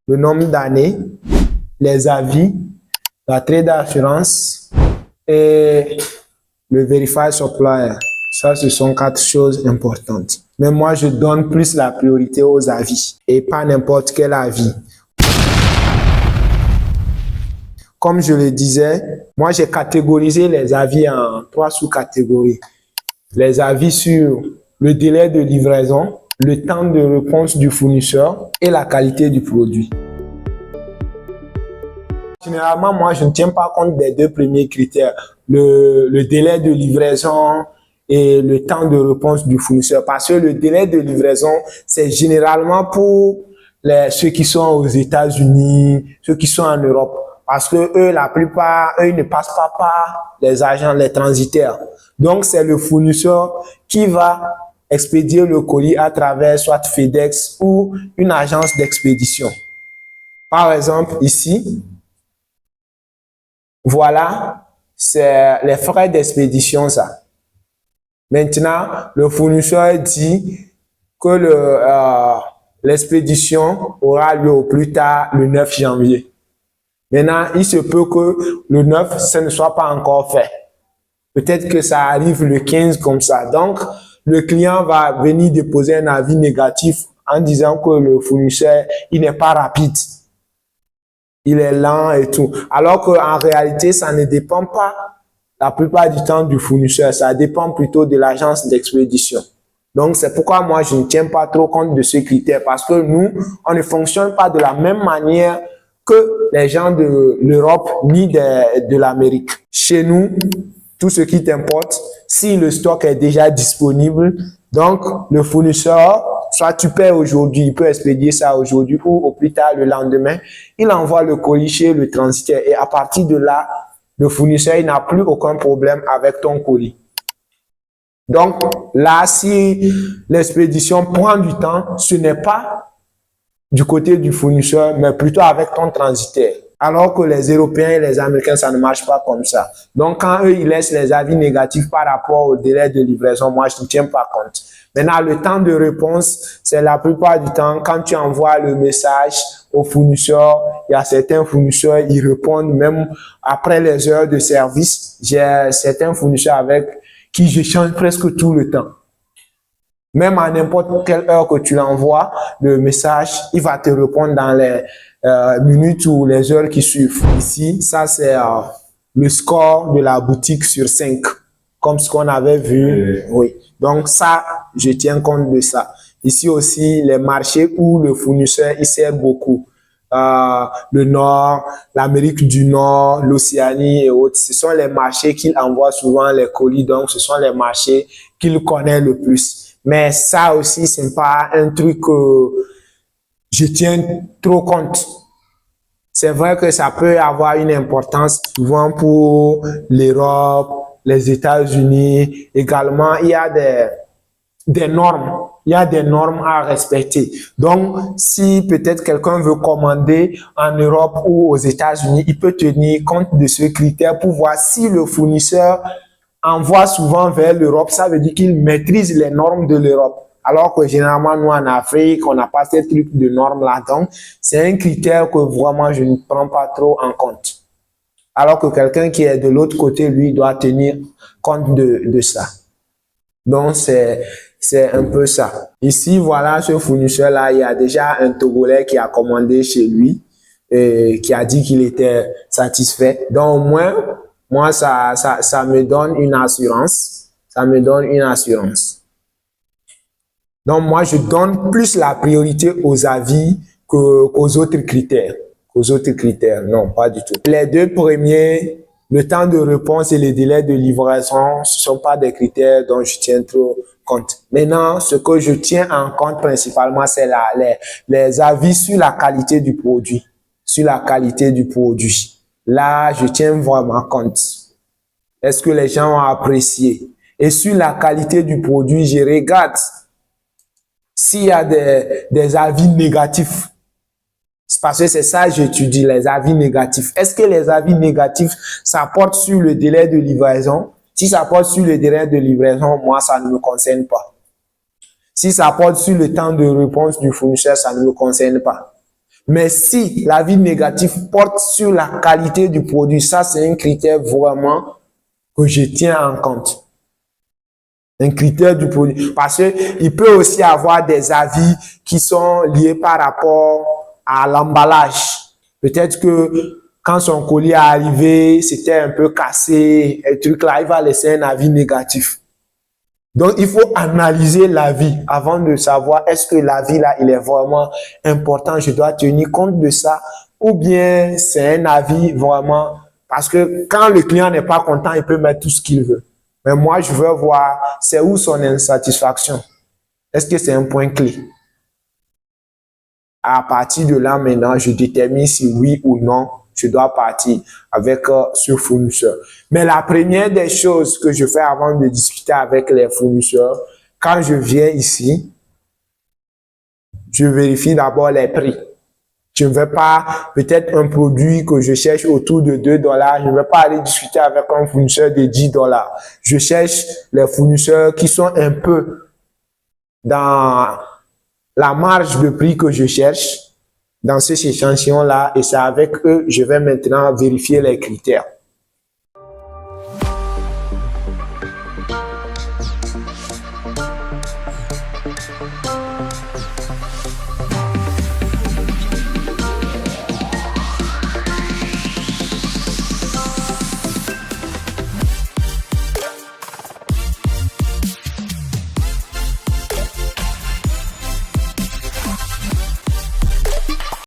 le nombre d'années, les avis, la trade d'assurance et le verified supplier. Ça, ce sont 4 choses importantes. Mais moi, je donne plus la priorité aux avis et pas n'importe quel avis. Comme je le disais, moi, j'ai catégorisé les avis en 3 sous-catégories. Les avis sur le délai de livraison, le temps de réponse du fournisseur et la qualité du produit. Généralement, moi, je ne tiens pas compte des 2 premiers critères, le délai de livraison et le temps de réponse du fournisseur. Parce que le délai de livraison, c'est généralement pour ceux qui sont aux États-Unis, ceux qui sont en Europe. Parce que eux, la plupart, eux, ils ne passent pas par les agents, les transitaires. Donc, c'est le fournisseur qui va expédier le colis à travers soit FedEx ou une agence d'expédition. Par exemple, ici, voilà, c'est les frais d'expédition, ça. Maintenant, le fournisseur dit que l'expédition aura lieu au plus tard le 9 janvier. Maintenant, il se peut que le 9, ça ne soit pas encore fait. Peut-être que ça arrive le 15 comme ça. Donc, le client va venir déposer un avis négatif en disant que le fournisseur, il n'est pas rapide. Il est lent et tout. Alors qu'en réalité, ça ne dépend pas la plupart du temps du fournisseur. Ça dépend plutôt de l'agence d'expédition. Donc, c'est pourquoi moi, je ne tiens pas trop compte de ce critère parce que nous, on ne fonctionne pas de la même manière que les gens de l'Europe ni de l'Amérique. Chez nous, tout ce qui t'importe, si le stock est déjà disponible, donc le fournisseur, soit tu paies aujourd'hui, il peut expédier ça aujourd'hui ou au plus tard le lendemain, il envoie le colis chez le transitaire et à partir de là, le fournisseur il n'a plus aucun problème avec ton colis. Donc là, si l'expédition prend du temps, ce n'est pas du côté du fournisseur, mais plutôt avec ton transitaire. Alors que les Européens et les Américains, ça ne marche pas comme ça. Donc, quand eux, ils laissent les avis négatifs par rapport au délai de livraison, moi, je ne tiens pas compte. Maintenant, le temps de réponse, c'est la plupart du temps, quand tu envoies le message au fournisseur, il y a certains fournisseurs, ils répondent même après les heures de service. J'ai certains fournisseurs avec qui j'échange presque tout le temps. Même à n'importe quelle heure que tu l'envoies, le message, il va te répondre dans les minutes ou les heures qui suivent. Ici, ça c'est le score de la boutique sur 5, comme ce qu'on avait vu. Oui. Donc ça, je tiens compte de ça. Ici aussi, les marchés où le fournisseur, il sert beaucoup. Le Nord, l'Amérique du Nord, l'Océanie et autres. Ce sont les marchés qu'il envoie souvent les colis. Donc, ce sont les marchés qu'il connaît le plus. Mais ça aussi, c'est pas un truc que je tiens trop compte. C'est vrai que ça peut avoir une importance souvent pour l'Europe, les États-Unis. Également, il y a des normes. Il y a des normes à respecter. Donc, si peut-être quelqu'un veut commander en Europe ou aux États-Unis, il peut tenir compte de ce critère pour voir si le fournisseur envoie souvent vers l'Europe, ça veut dire qu'il maîtrise les normes de l'Europe. Alors que généralement, nous, en Afrique, on n'a pas ces trucs de normes là. Donc, c'est un critère que vraiment, je ne prends pas trop en compte. Alors que quelqu'un qui est de l'autre côté, lui, doit tenir compte de ça. Donc, c'est un peu ça. Ici, voilà, ce fournisseur-là, il y a déjà un Togolais qui a commandé chez lui et qui a dit qu'il était satisfait. Donc, au moins, moi, ça me donne une assurance. Ça me donne une assurance. Donc, moi, je donne plus la priorité aux avis qu'aux autres critères. Aux autres critères, non, pas du tout. Les 2 premiers, le temps de réponse et les délais de livraison, ce sont pas des critères dont je tiens trop compte. Maintenant, ce que je tiens en compte principalement, c'est les avis sur la qualité du produit. Sur la qualité du produit. Là, je tiens vraiment compte. Est-ce que les gens ont apprécié? Et sur la qualité du produit, je regarde s'il y a des avis négatifs. Parce que c'est ça, j'étudie les avis négatifs. Est-ce que les avis négatifs, ça porte sur le délai de livraison? Si ça porte sur le délai de livraison, moi, ça ne me concerne pas. Si ça porte sur le temps de réponse du fournisseur, ça ne me concerne pas. Mais si l'avis négatif porte sur la qualité du produit, ça c'est un critère vraiment que je tiens en compte. Un critère du produit. Parce qu'il peut aussi avoir des avis qui sont liés par rapport à l'emballage. Peut-être que quand son colis est arrivé, c'était un peu cassé, et truc là, il va laisser un avis négatif. Donc, il faut analyser l'avis avant de savoir est-ce que l'avis là, il est vraiment important, je dois tenir compte de ça, ou bien c'est un avis vraiment, parce que quand le client n'est pas content, il peut mettre tout ce qu'il veut. Mais moi, je veux voir, c'est où son insatisfaction. Est-ce que c'est un point clé? À partir de là, maintenant, je détermine si oui ou non, je dois partir avec ce fournisseur. Mais la première des choses que je fais avant de discuter avec les fournisseurs, quand je viens ici, je vérifie d'abord les prix. Je ne vais pas, peut-être un produit que je cherche autour de 2 $, je ne vais pas aller discuter avec un fournisseur de 10 $. Je cherche les fournisseurs qui sont un peu dans la marge de prix que je cherche dans ces échantillons-là, et c'est avec eux, je vais maintenant vérifier les critères.